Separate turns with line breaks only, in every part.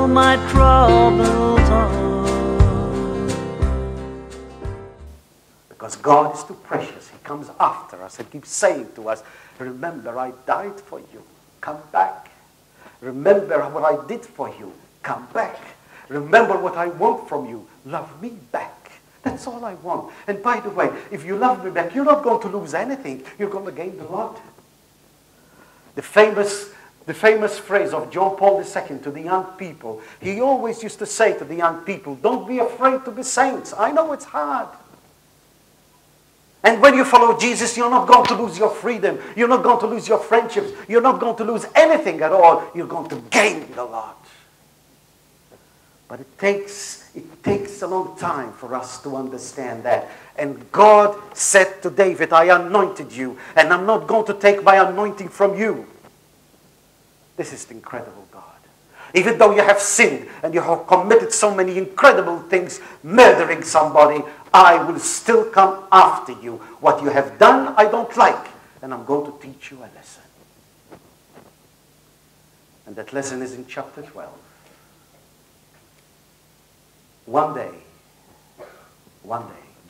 my troubles are.
Because God is too precious. He comes after us and keeps saying to us, remember, I died for you. Come back. Remember what I did for you. Come back. Remember what I want from you. Love me back. That's all I want. And by the way, if you love me back, you're not going to lose anything. You're going to gain a lot. The famous phrase of John Paul II to the young people, he always used to say to the young people, don't be afraid to be saints. I know it's hard. And when you follow Jesus, you're not going to lose your freedom. You're not going to lose your friendships. You're not going to lose anything at all. You're going to gain a lot. But it takes a long time for us to understand that. And God said to David, I anointed you, and I'm not going to take my anointing from you. This is the incredible God. Even though you have sinned and you have committed so many incredible things, murdering somebody, I will still come after you. What you have done, I don't like, and I'm going to teach you a lesson. And that lesson is in chapter 12. One day,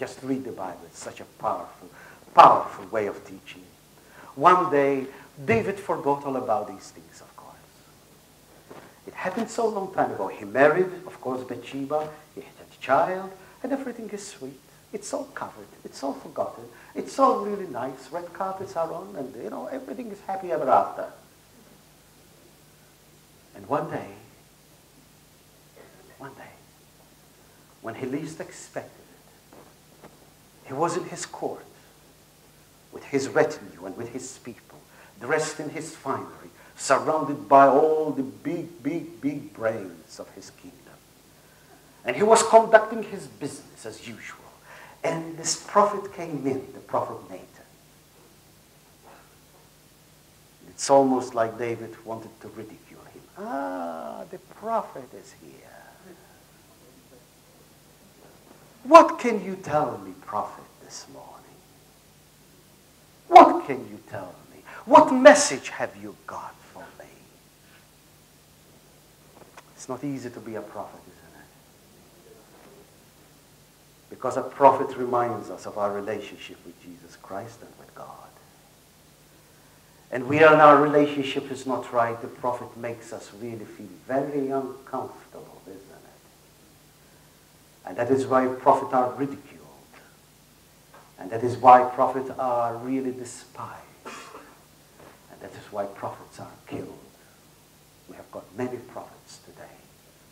just read the Bible. It's such a powerful way of teaching. One day, David forgot all about these things, of course. It happened so long time ago. He married, of course, Bathsheba. He had a child, and everything is sweet. It's all covered. It's all forgotten. It's all really nice. Red carpets are on, and everything is happy ever after. And one day, when he least expected it, he was in his court with his retinue and with his people, dressed in his finery, surrounded by all the big brains of his kingdom. And he was conducting his business as usual. And this prophet came in, the prophet Nathan. It's almost like David wanted to ridicule him. Ah, the prophet is here. What can you tell me, prophet, this morning? What can you tell me? What message have you got for me? It's not easy to be a prophet, isn't it? Because a prophet reminds us of our relationship with Jesus Christ and with God. And when our relationship is not right, the prophet makes us really feel very uncomfortable, isn't it? And that is why prophets are ridiculed. And that is why prophets are really despised. And that is why prophets are killed. We have got many prophets today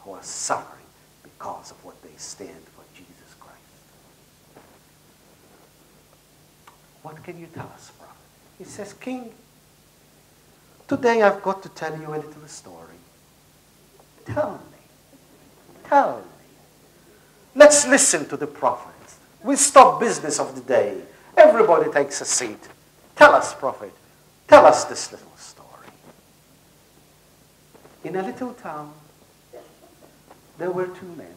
who are suffering because of what they stand for Jesus Christ. What can you tell us, prophet? He says, King, today I've got to tell you a little story. Tell me. Let's listen to the prophet. We stop business of the day. Everybody takes a seat. Tell us, prophet. Tell us this little story. In a little town, there were two men.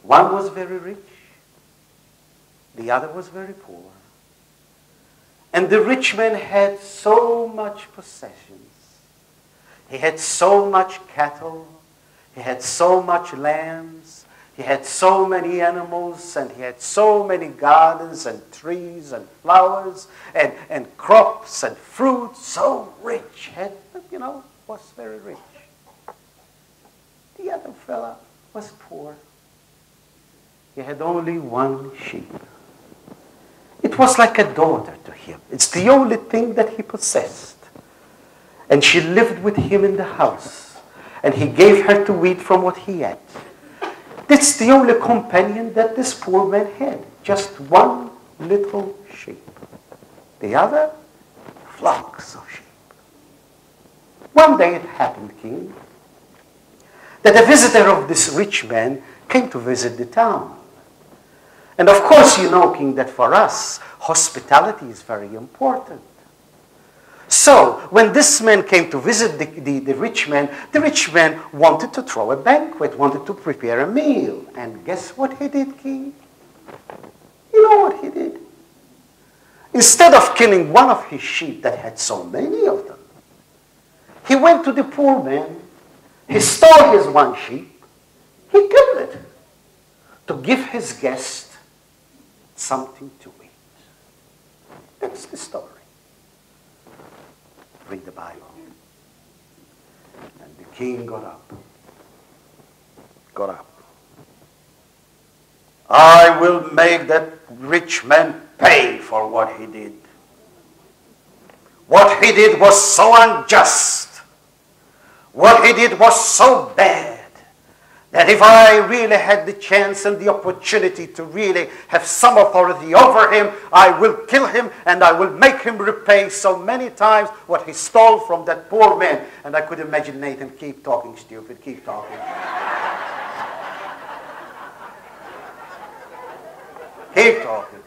One was very rich. The other was very poor. And the rich man had so much possessions. He had so much cattle. He had so much lambs. He had so many animals, and he had so many gardens and trees and flowers and crops and fruit. So rich, was very rich. The other fella was poor. He had only one sheep. It was like a daughter to him. It's the only thing that he possessed. And she lived with him in the house. And he gave her to eat from what he had. That's the only companion that this poor man had. Just one little sheep. The other, flocks of sheep. One day it happened, King, that a visitor of this rich man came to visit the town. And of course, you know, King, that for us, hospitality is very important. So, when this man came to visit the rich man wanted to throw a banquet, wanted to prepare a meal. And guess what he did, King? You know what he did? Instead of killing one of his sheep that had so many of them, he went to the poor man He stole his one sheep. He killed it to give his guest something to eat. That's the story. Read the Bible. And the king got up. Got up. I will make that rich man pay for what he did. What he did was so unjust. What he did was so bad that if I really had the chance and the opportunity to really have some authority over him, I will kill him and I will make him repay so many times what he stole from that poor man. And I could imagine Nathan, keep talking, stupid, keep talking. Keep talking.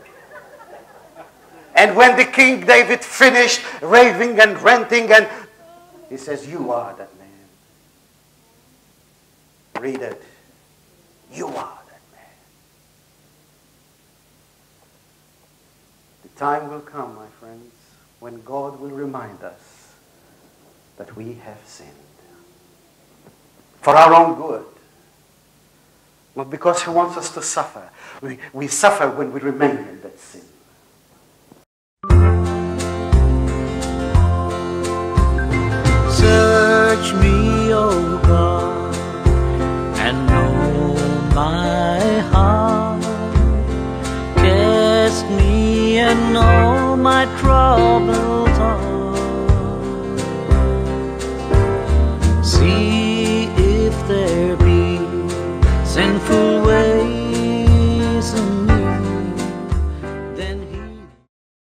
And when the King David finished raving and ranting, and he says, you are that man. Read it. You are that man. The time will come, my friends, when God will remind us that we have sinned. For our own good. Not because he wants us to suffer. We suffer when we remain in that sin.